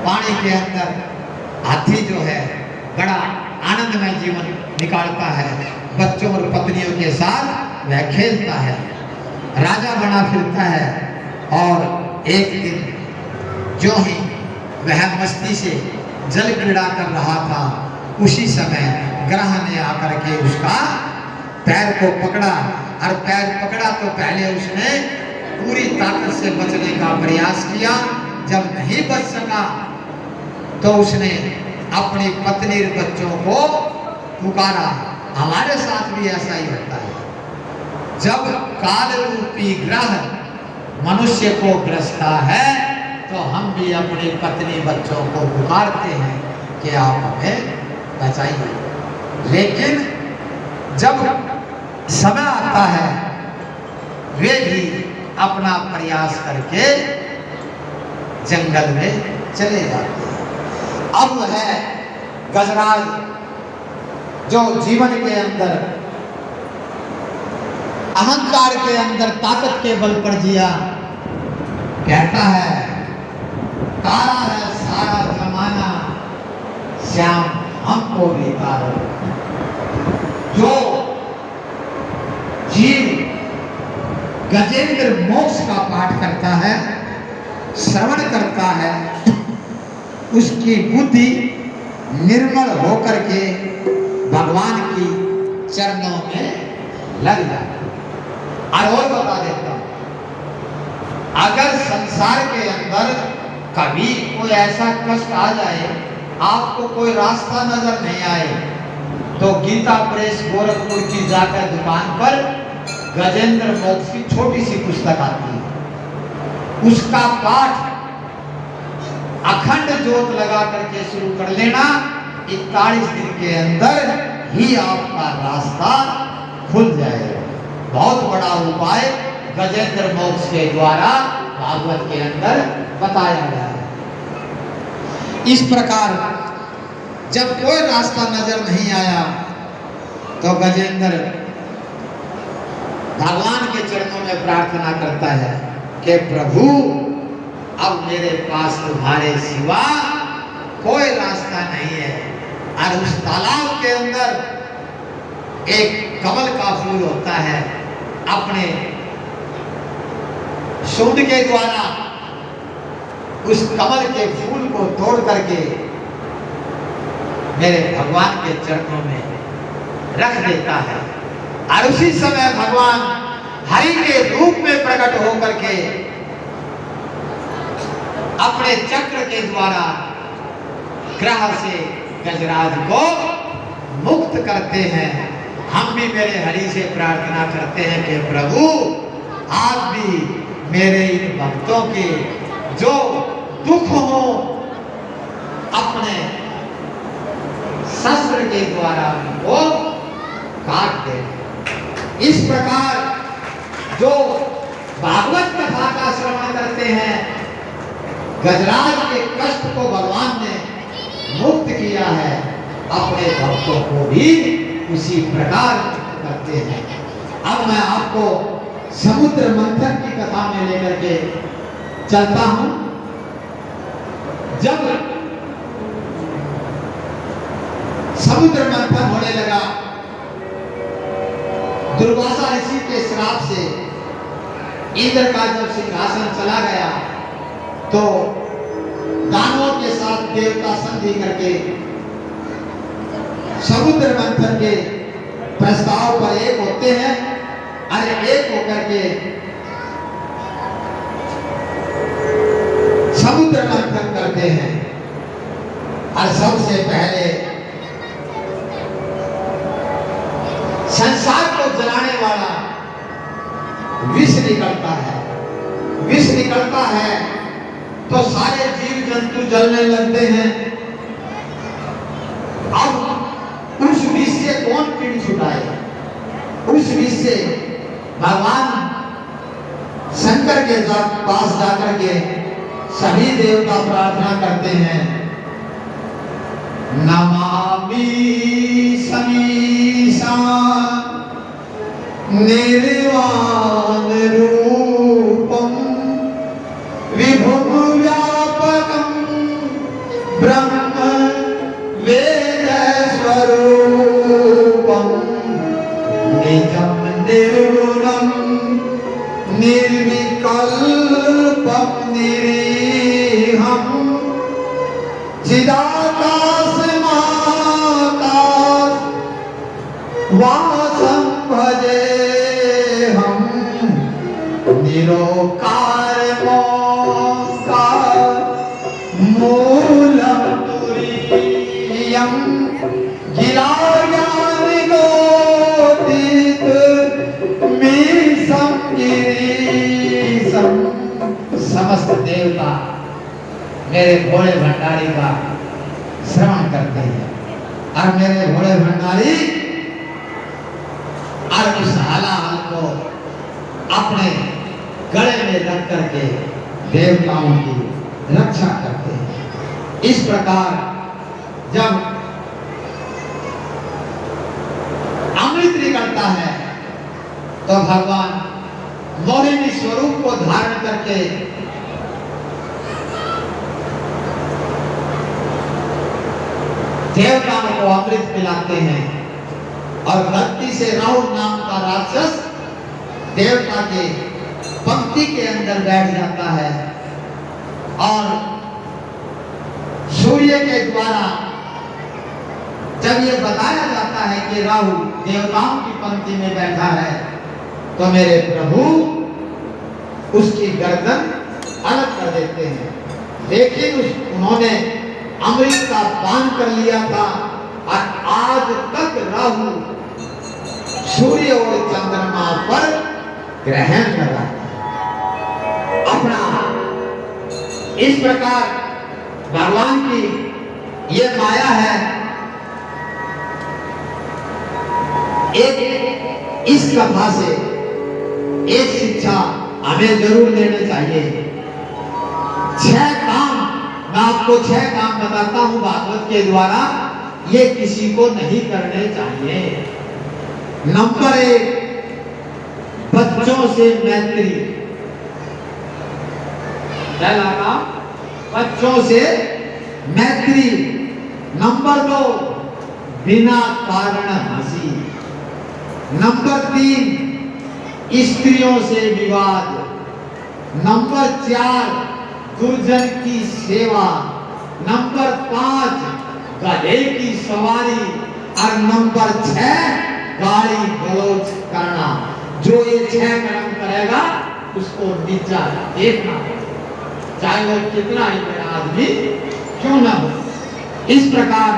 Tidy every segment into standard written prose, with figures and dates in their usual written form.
पानी के अंदर हाथी जो है बड़ा आनंदमय जीवन निकालता है, बच्चों और पत्नियों के साथ वह खेलता है, राजा बना फिरता है। और एक दिन जो ही वह मस्ती से जल क्रीड़ा कर रहा था, उसी समय ग्रह ने आकर के उसका पैर को पकड़ा, और पैर पकड़ा तो पहले उसने पूरी ताकत से बचने का प्रयास किया। जब नहीं बच सका तो उसने अपनी पत्नी और बच्चों को पुकारा। हमारे साथ भी ऐसा ही होता है, जब काल रूपी ग्रह मनुष्य को ग्रसता है तो हम भी अपनी पत्नी बच्चों को पुकारते हैं कि आप हमें बचाइए। लेकिन जब समय आता है वे भी अपना प्रयास करके जंगल में चले जाते हैं। अब है गजराज जो जीवन के अंदर अहंकार के अंदर ताकत के बल पर जिया, कहता है तारा है सारा जमाना, श्याम हमको भी तारा। जो जीव गजेंद्र मोक्ष का पाठ करता है, श्रवण करता है, उसकी बुद्धि निर्मल होकर के भगवान की चरणों में लग जाए। और बता देता हूं, अगर संसार के अंदर कभी कोई ऐसा कष्ट आ जाए, आपको कोई रास्ता नजर नहीं आए, तो गीता प्रेस गोरखपुर की जाकर दुकान पर गजेंद्र मोक्ष की छोटी सी पुस्तक आती है, उसका पाठ अखंड ज्योत लगा करके शुरू कर लेना। 41 दिन के अंदर ही आपका रास्ता खुल जाएगा। बहुत बड़ा उपाय गजेंद्र मोक्ष के द्वारा भागवत के अंदर बताया गया है। इस प्रकार जब कोई रास्ता नजर नहीं आया तो गजेंद्र भगवान के चरणों में प्रार्थना करता है कि प्रभु अब मेरे पास तुम्हारे सिवा कोई रास्ता नहीं है। और उस तालाब के अंदर एक कमल का फूल होता है, अपने सूंड के द्वारा उस कमल के फूल को तोड़ करके मेरे भगवान के चरणों में रख देता है। और उसी समय भगवान हरि के रूप में प्रकट होकर के अपने चक्र के द्वारा ग्रह से गजराज को मुक्त करते हैं। हम भी मेरे हरि से प्रार्थना करते हैं कि प्रभु आप भी मेरे इन भक्तों के जो दुख हो अपने शस्त्र के द्वारा उनको काट दे। इस प्रकार जो भागवत कथा का श्रवण करते हैं, गजराज के कष्ट को भगवान ने मुक्त किया है, अपने भक्तों को भी उसी प्रकार करते हैं। अब मैं आपको समुद्र मंथन की कथा में लेकर के चलता हूं। जब समुद्र मंथन होने लगा, दुर्वासा ऋषि के श्राप से इंद्र का जब सिंहासन चला गया तो दानवों के साथ देवता संधि करके समुद्र मंथन के प्रस्ताव पर एक होते हैं। अरे एक होकर के समुद्र मंथन करते हैं। और सबसे पहले संसार को जलाने वाला विष निकलता है। विष निकलता है तो सारे जीव जंतु जलने लगते हैं। अब उस विष से कौन पीड़ छुटाए? उस विष से भगवान शंकर के पास जाकर के सभी देवता प्रार्थना करते हैं, नमामि समीशा निर्वाण रूपम विभुम व्यापकम निर्गुणं निर्विकल्पं निरीहं चिदाकाशमाकाश वासं भजेऽहं निरोकारमोङ्कार मूलं तुरीयं गिलायानिगोदित मीशं गिरीशं। समस्त देवता मेरे भोले भंडारी का श्रवण करते हैं और मेरे भोले भंडारी और उस हालाहल को अपने गले में रख करके देवताओं की रक्षा करते हैं। इस प्रकार जब अमृत निकलता है तो भगवान मोहिनी स्वरूप को धारण करके देवताओं को अमृत पिलाते हैं और गलती से राहु नाम का राक्षस देवता के पंक्ति के अंदर बैठ जाता है और सूर्य के द्वारा जब ये बताया जाता है कि राहु देवताओं की पंक्ति में बैठा है तो मेरे प्रभु उसकी गर्दन अलग कर देते हैं। लेकिन उन्होंने अमृत का पान कर लिया था और आज तक राहु सूर्य और चंद्रमा पर ग्रहण लगा अपना। इस प्रकार भगवान की ये माया है। एक इस कथा से एक शिक्षा हमें जरूर लेना चाहिए। 6 काम मैं आपको 6 काम बताता हूं भागवत के द्वारा, ये किसी को नहीं करने चाहिए। नंबर 1, बच्चों से मैत्री। पहला काम बच्चों से मैत्री। नंबर 2, बिना कारण हंसी। नंबर 3, स्त्रियों से विवाद। नंबर 4, दुर्जन की सेवा। नंबर 5, गधे की सवारी। और नंबर 6, गाली गलौज करना। जो ये 6 कर्म करेगा उसको नीचा देखना, चाहे वो कितना ही बड़ा आदमी क्यों ना हो। इस प्रकार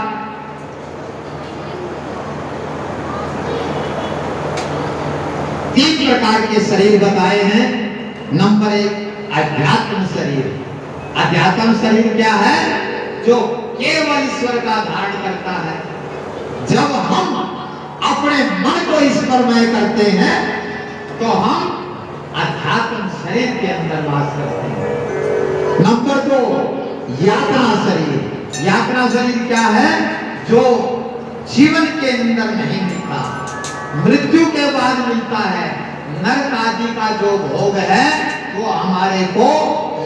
3 प्रकार के शरीर बताए हैं। नंबर 1, अध्यात्म शरीर। अध्यात्म शरीर क्या है? जो केवल ईश्वर का धारण करता है। जब हम अपने मन को ईश्वरमय करते हैं तो हम अध्यात्म शरीर के अंदर वास करते हैं। नंबर 2, यात्रा शरीर। यात्रा शरीर क्या है? जो जीवन के अंदर नहीं मिलता, मृत्यु के बाद मिलता है। नरक आदि का जो भोग है वो हमारे को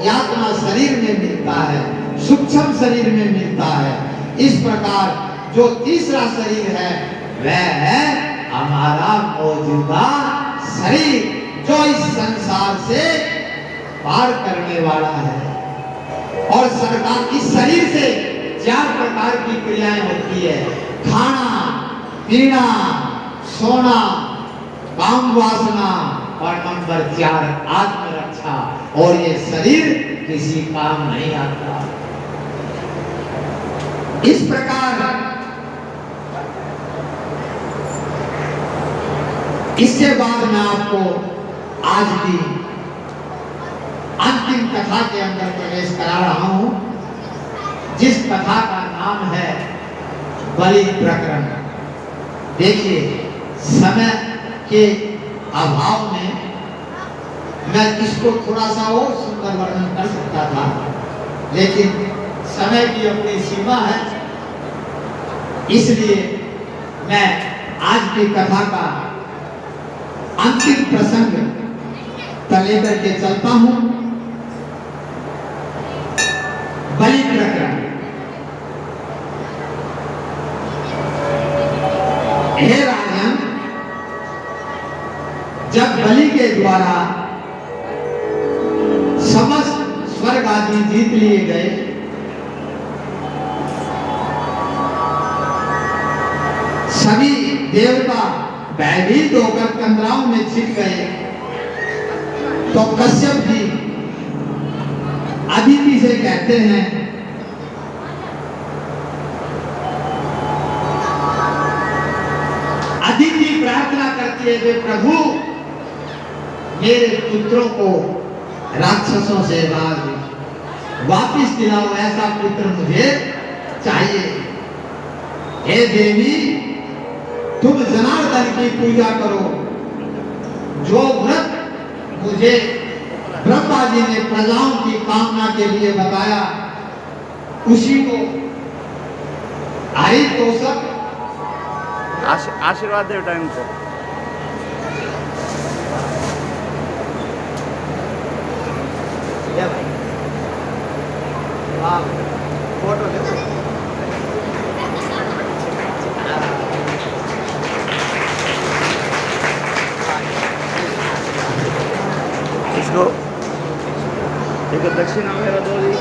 यात्रा शरीर में मिलता है, सूक्ष्म शरीर में मिलता है। इस प्रकार जो तीसरा शरीर है वह है हमारा मौजूदा शरीर, जो इस संसार से पार करने वाला है। और सरकार इस शरीर से 4 प्रकार की क्रियाएं होती है: खाना, पीना, सोना, काम वासना और नंबर 4, आत्मरक्षा। और ये शरीर किसी काम नहीं आता। इस प्रकार इसके बाद मैं आपको आज की अंतिम कथा के अंदर प्रवेश करा रहा हूं, जिस कथा का नाम है बलि प्रकरण। देखिए, समय के अभाव में मैं इसको थोड़ा सा और सुंदर वर्णन कर सकता था, लेकिन समय की अपनी सीमा है, इसलिए मैं आज की कथा का अंतिम प्रसंग लेकर के चलता हूं। बलि प्रकरण। हे राजन, जब बलि के द्वारा समस्त स्वर्ग आदि जीत लिए गए, सभी देवता भयभीत होकर कंदराओं में छिप गए, तो कश्यप जी अदिति से कहते हैं, अदिति प्रार्थना करती है कि प्रभु मेरे पुत्रों को राक्षसों से वापिस दिलाओ, ऐसा पुत्र मुझे चाहिए। हे देवी, तुम जनार्दन की पूजा करो, जो व्रत मुझे ब्रह्मा जी ने प्रजाओं की कामना के लिए बताया, उसी को हरितोषक आशीर्वाद दे टाइम को। फोटो देखो। इसको एक दक्षिणा मेरा दो दी।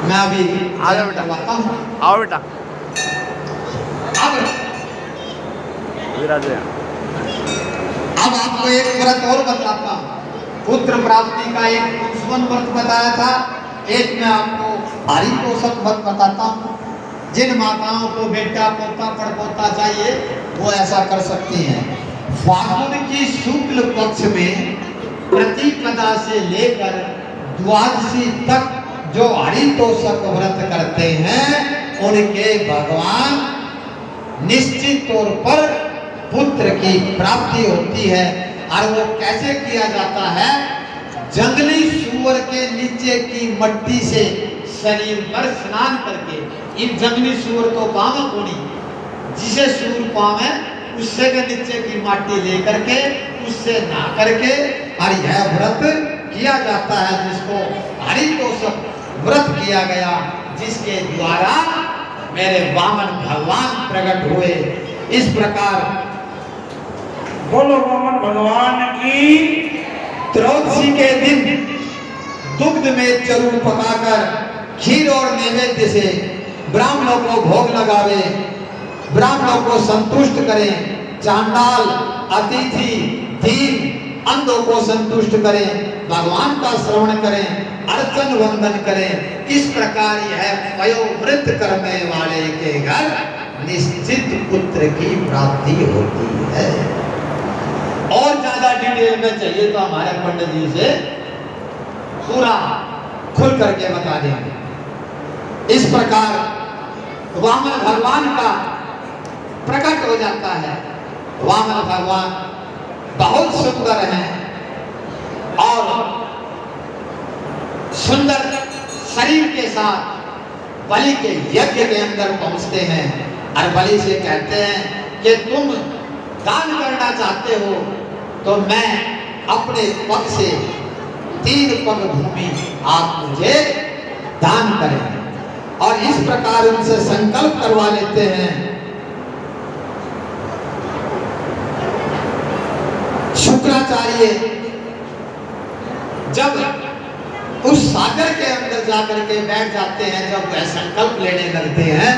मैं अभी आ जाओ बेटा, आओ बेटा, विराज। अब आपको एक व्रत और बताता हूँ। पुत्र प्राप्ति का एक पुष्पन व्रत बताया था, एक मैं आपको हरितोषक व्रत बताता हूँ। जिन माताओं को बेटा पोता पड़पोता चाहिए वो ऐसा कर सकती हैं। फागुन की शुक्ल पक्ष में प्रतिपदा से लेकर द्वादशी तक जो हरितोषक व्रत करते हैं, उनके भगवान निश्चित तौर पर पुत्र की प्राप्ति होती है। और वो कैसे किया जाता है? जंगली सूअर के नीचे की मट्टी से शरीर पर स्नान करके, इन जंगली सूअर तो पाव कोनी, जिसे सूअर पावे उससे के नीचे की माटी लेकर के उससे नहा करके, और यह व्रत किया जाता है, जिसको हरितोषक व्रत किया गया, जिसके द्वारा मेरे वामन भगवान प्रकट हुए। इस प्रकार बोलो वामन भगवान की। त्रयोदशी के दिन दुग्ध में चरूर पकाकर खीर और नैवेद्य से ब्राह्मणों को भोग लगावे, ब्राह्मणों को संतुष्ट करें, चांडाल अतिथि दीन अंधों को संतुष्ट करें, भगवान का श्रवण करें, अर्चन वंदन करें। इस प्रकार यह वयोवृद्ध करने वाले के घर निश्चित पुत्र की प्राप्ति होती है। और ज्यादा डिटेल में चाहिए तो हमारे पंडित जी से पूरा खुल करके बता देंगे। इस प्रकार वामन भगवान का प्रकट हो जाता है। वामन भगवान बहुत सुंदर हैं और सुंदर शरीर के साथ बलि के यज्ञ के अंदर पहुंचते हैं और बलि से कहते हैं कि तुम दान करना चाहते हो तो मैं अपने पग से 3 पग भूमि आप मुझे दान करें। और इस प्रकार उनसे संकल्प करवा लेते हैं। शुक्राचार्य जब उस सागर के अंदर जाकर के बैठ जाते हैं, जब वह संकल्प लेने लगते हैं,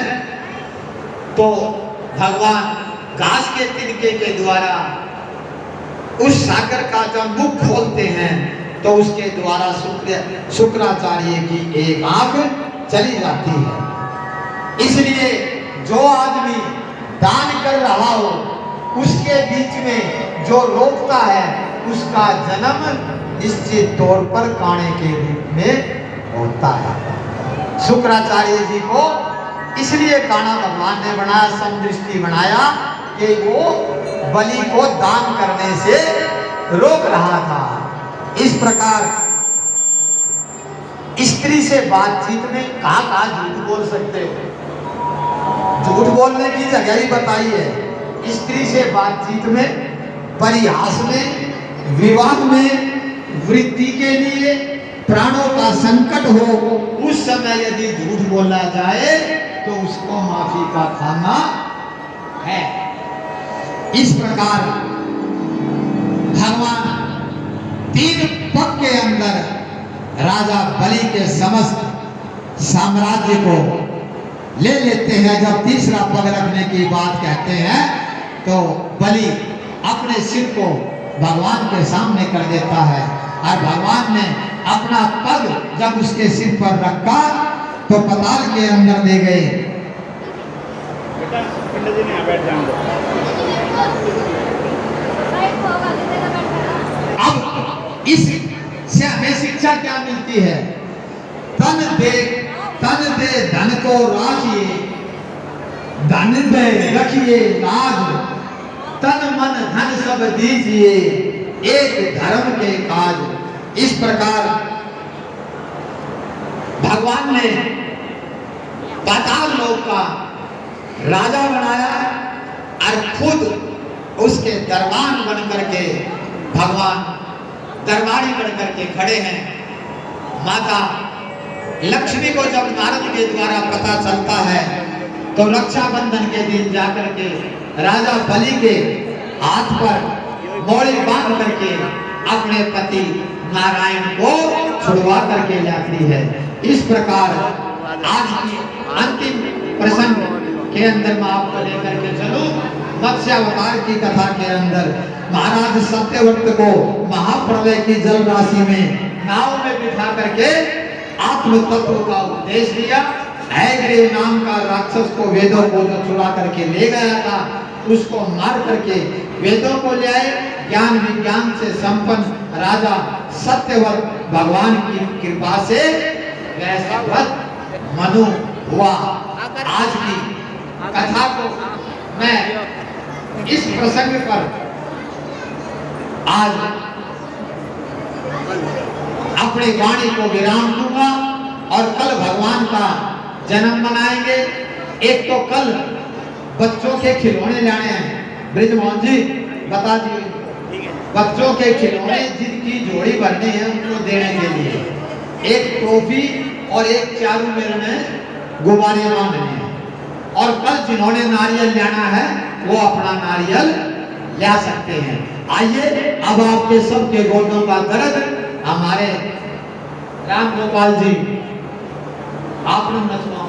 तो भगवान घास के तिनके के द्वारा उस सागर का जब मुख खोलते हैं तो उसके द्वारा शुक्राचार्य की एक आंख चली जाती है। इसलिए जो आदमी दान कर रहा हो उसके बीच में जो रोकता है उसका जन्म निश्चित तौर पर काणे के रूप में होता है। शुक्राचार्य जी को इसलिए काणा भगवान ने बनाया, समदृष्टि बनाया कि वो बलि को दान करने से रोक रहा था। इस प्रकार स्त्री से बातचीत में कहाँ झूठ बोल सकते हो, झूठ बोलने की जगह ही बताई है। स्त्री से बातचीत में, परिहास में, विवाद में, वृद्धि के लिए, प्राणों का संकट हो, उस समय यदि झूठ बोला जाए तो उसको माफी का खाना है। इस प्रकार भगवान 3 पग के अंदर राजा बलि के समस्त साम्राज्य को ले लेते हैं। जब तीसरा पग रखने की बात कहते हैं तो बलि अपने सिर को भगवान के सामने कर देता है और भगवान ने अपना पग जब उसके सिर पर रखा तो पाताल के अंदर ले गए। बेटा पंडित जी ने यहाँ बैठ जाने दो। अब इससे हमें शिक्षा क्या मिलती है? तन दे धन को राखिए, धन दे रखिए लाज, तन मन धन सब दीजिए, एक धर्म के काज। इस प्रकार भगवान ने पाताल लोक का राजा बनाया और खुद उसके दरबान बन करके भगवान दरबारी बन करके खड़े हैं। माता लक्ष्मी को जब नारद के द्वारा पता चलता है तो रक्षाबंधन के दिन जाकर के राजा बलि के हाथ पर मौड़ी बांध करके अपने पति नारायण को छुड़वा करके लाती है। इस प्रकार आज की अंतिम प्रसंग के अंदर मैं आपको लेकर के चलूं। मत्स्य अवतार की कथा के अंदर महाराज सत्यव्रत को महाप्रलय की जल राशि में नाव में बिठा करके आत्म तत्व का उपदेश दिया। हैग्रीव नाम का राक्षस को वेदों को जो चुरा करके ले गया था उसको मार करके वेदों को ले आए। ज्ञान विज्ञान से संपन्न राजा सत्यव्रत भगवान की कृपा से वैश्यव्रत मनु हुआ। आज की कथा को मैं इस प्रसंग पर आज अपनी वाणी को विराम दूंगा और कल भगवान का जन्म मनाएंगे। एक तो कल बच्चों के खिलौने लाने हैं। ब्रिजमोहन जी बता दीजिए, बच्चों के खिलौने जिनकी जोड़ी बननी है उनको देने के लिए एक टोपी और एक चारू मेरे में गुब्बारे बांधने हैं। और कल जिन्होंने नारियल लाना है वो अपना नारियल ला सकते हैं। आइए अब आपके सबके गोडों का दर्द हमारे राम गोपाल जी आपने नचवा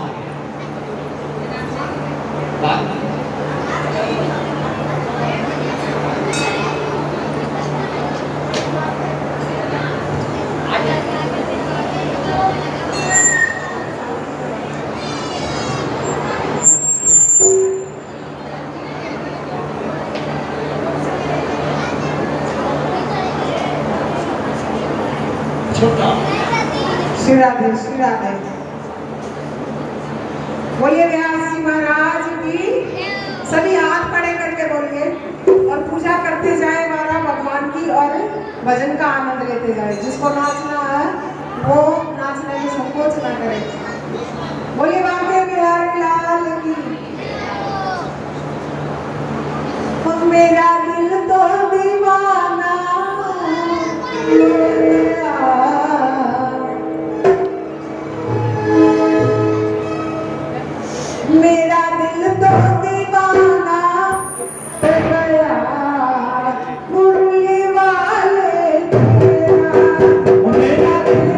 श्री राधे श्री राधे। बोलिए व्यास जी महाराज की। सभी हाथ खड़े करके बोलिए और पूजा करते जाए मारा भगवान की और भजन का आनंद लेते जाए। जिसको नाचना है वो नाचने में संकोच ना करे। बोलिए बांके बिहारी लाल की। मेरा दिल तो दीवाना मेरा दिल तो दीवाना हो गया मुरली वाले तेरा। मेरा दिल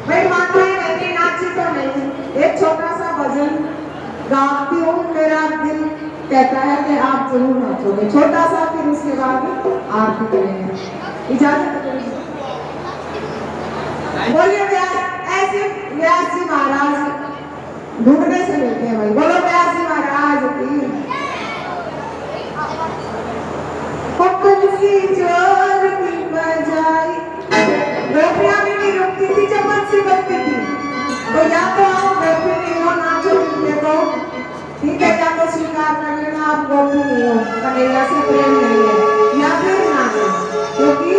भाई माताएं कहती नाची तो नहीं, एक छोटा सा भजन गाती हूँ, मेरा दिल कहता है कि आप जरूर नाचोगे, छोटा सा, फिर उसके बाद आरती करेंगे। इजाजत करेंगे। बोलिए व्यास, ऐसे व्यास जी महाराज ढूंढने से मिलते हैं भाई, बोलो व्यास जी महाराज की। तुलसी जोर की बजाई, गोपियां भी नहीं रुकती थी जब बंसी बजती थी, तो या तो आप गोपी नहीं हो, नाचो मिलने को, ठीक है, या तो स्वीकार कर लेना आप गोपी नहीं हो, कन्हैया से प्रेम नहीं है, या फिर नाचो, क्योंकि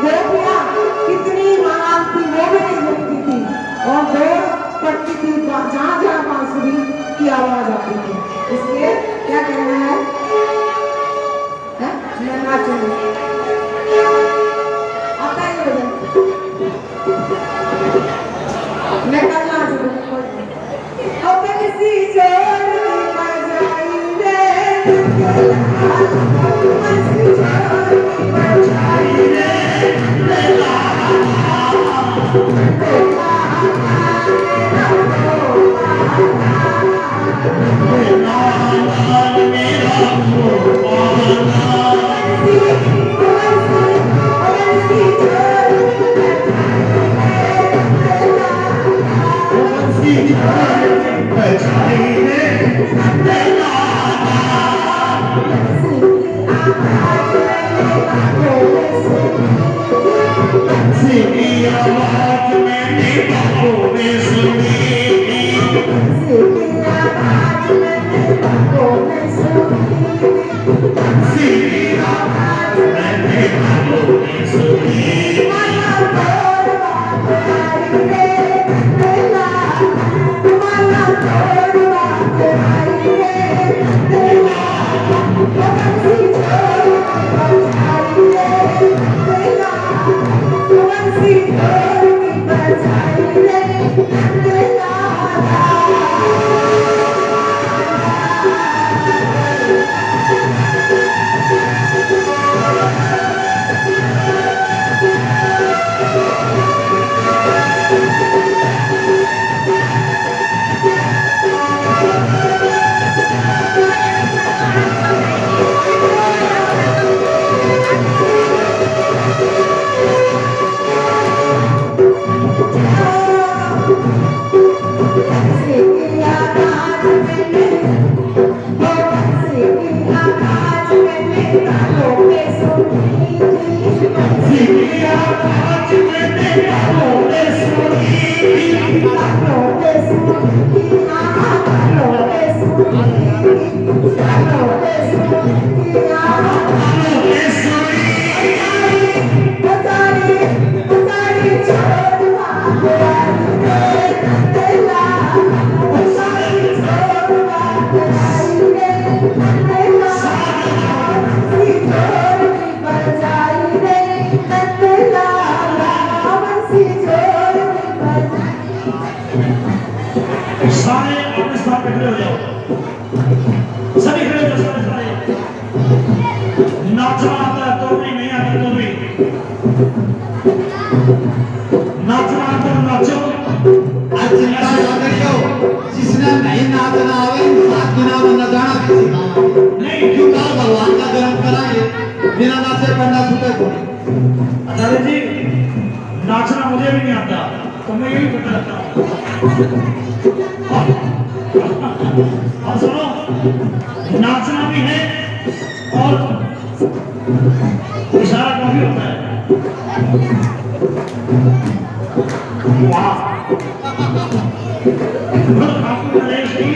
गोपियां कितनी महान थी वो भी नहीं रुकती थी और दौड़ पड़ती थी जहाँ जहाँ बांसुरी की आवाज आती थी। इसलिए क्या कहना है, मैं नाचूंगी, आता है भजन, मैं कल नाचूंगी। सारे अपने स्थान पे खड़े हो जाओ, सभी खड़े हो जाओ, सारे नाचना आता है तो भी, नहीं आता तो भी, नाचना आता तो नाचो। आज चिंता ना करियो, जिसने नहीं नाचना आवे साथ बिना न जाना भी सिखावा नहीं, क्यों कहा भगवान का कर्म कराए बिना नाचे पढ़ना छूटे को। आचार्य जी नाचना मुझे भी नहीं आता तो मैं यही करता रहता हूँ। और सुनो, नाचना भी है और इशारा का भी होता है। वाह, आपको नरेश जी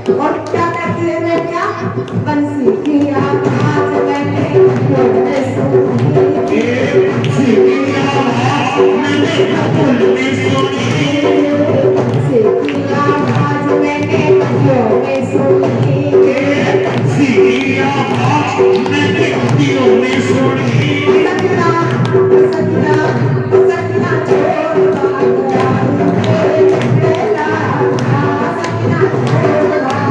और क्या कहती है मैं क्या बंसी की आवाज मैंने बोलने सुनी बंसी की आवाज मैंने बोलने सुनी बंसी की आवाज मैंने बोलने सुनी बंसी की आवाज मैंने बोलने सुनी सजना सजना सजना छोड़ भाग बेला सजना छोड़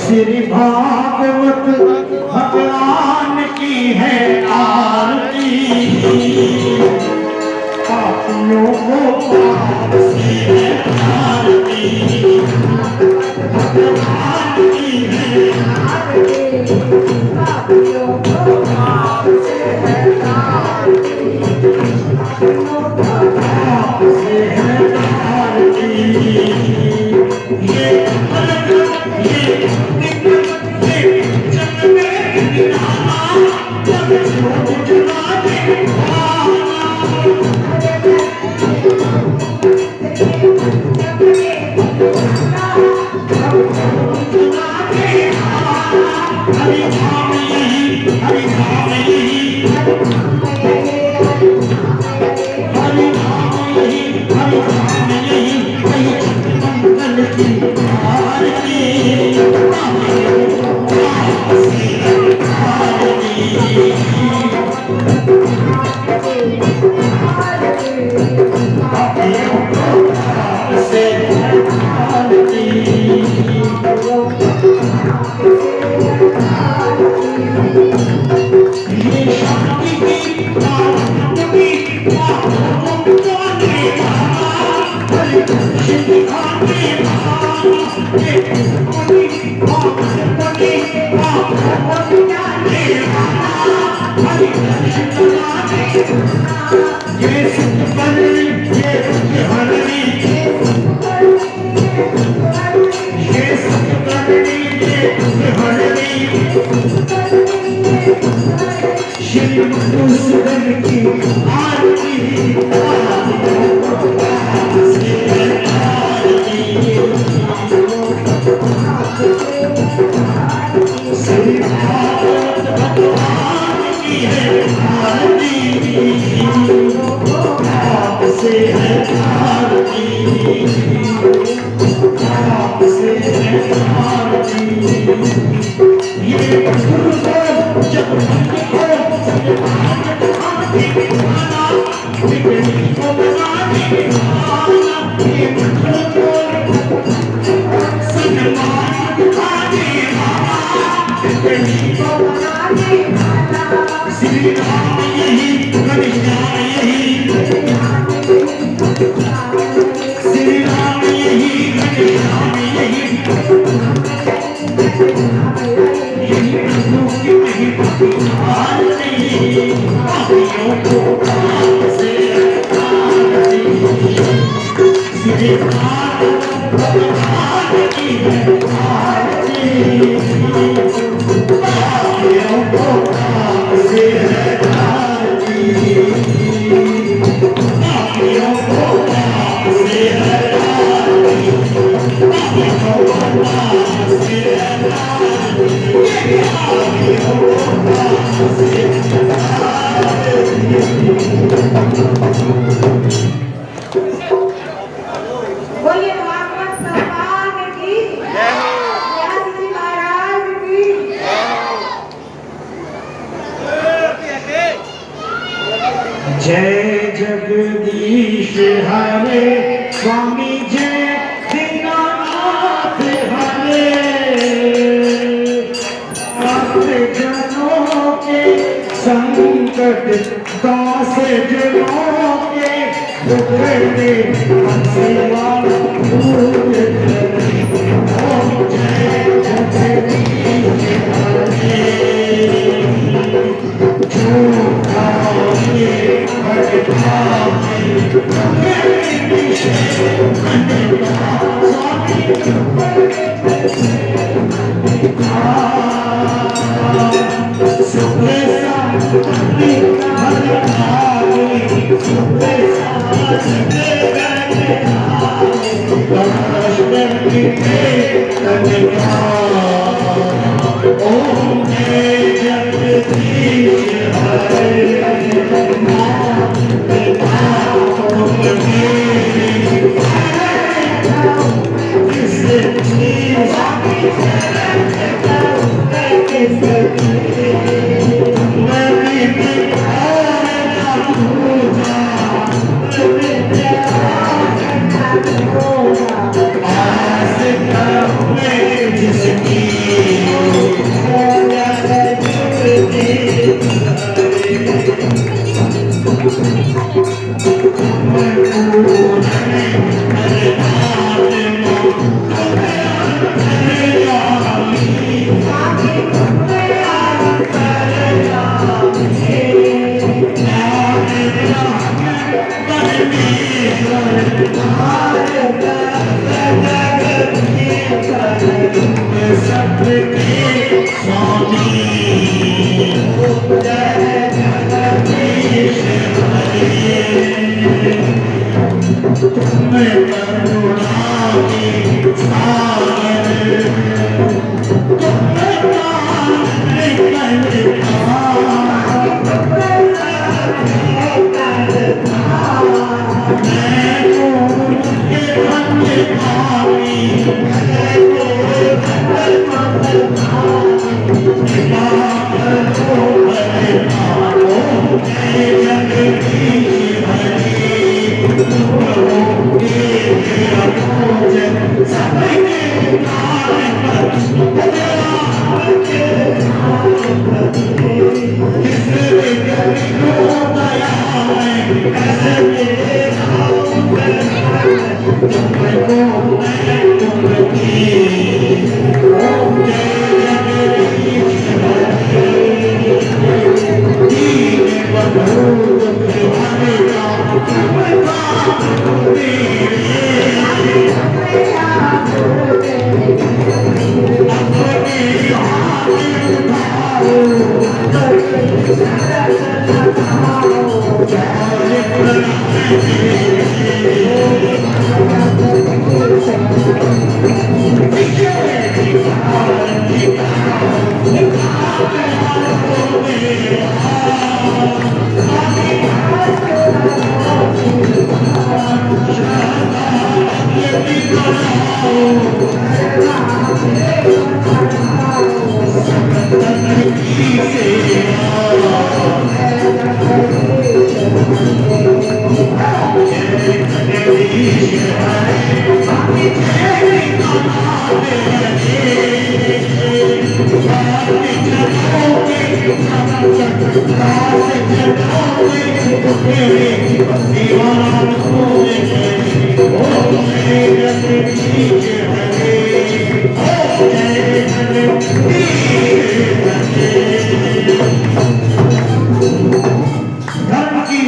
श्री भागवत भगवान की है आरती पापियों को पाप से है आरती भगवान की है आरती पापियों को पाप से है आरती पापियों को पाप से है आरती ये Thank you. श्री मधुसूदन की आरती श्री भागवत भगवान की है आरती आपसे है आरती आपसे है आरती ये गुरु को जब बिगड़ी को बनाने वाला ये मंत्र को सन्मान दिखाने वाला बिगड़ी को बनाने वाला श्री राम यही कन्हैया यही श्री राम यही कन्हैया यही पापियों को आपसे आरती श्री भगवान की है आरती पापियों को आपसे आरती पापियों को आपसे आरती पापियों को आपसे बोलिए भागवत संस्थान की व्यास जी महाराज की जय जगदीश हरे स्वामी जय दीनानाथ हरे जनों के संकट दास जनों के दुख में सेवा ओम जय जगदीश हरे जो भावे ओम जय जगदीश धर्म की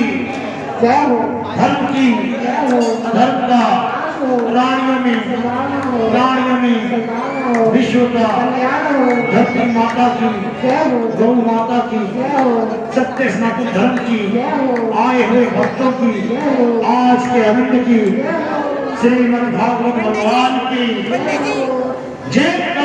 जय हो धर्म की जय हो धर्म का रानियों में विश्व का धरती माता की जय हो गौ माता की जय हो सत्य सनातन धर्म की जय हो आए हुए भक्तों की आज के अनंत की श्रीमद् भागवत भगवान की जय।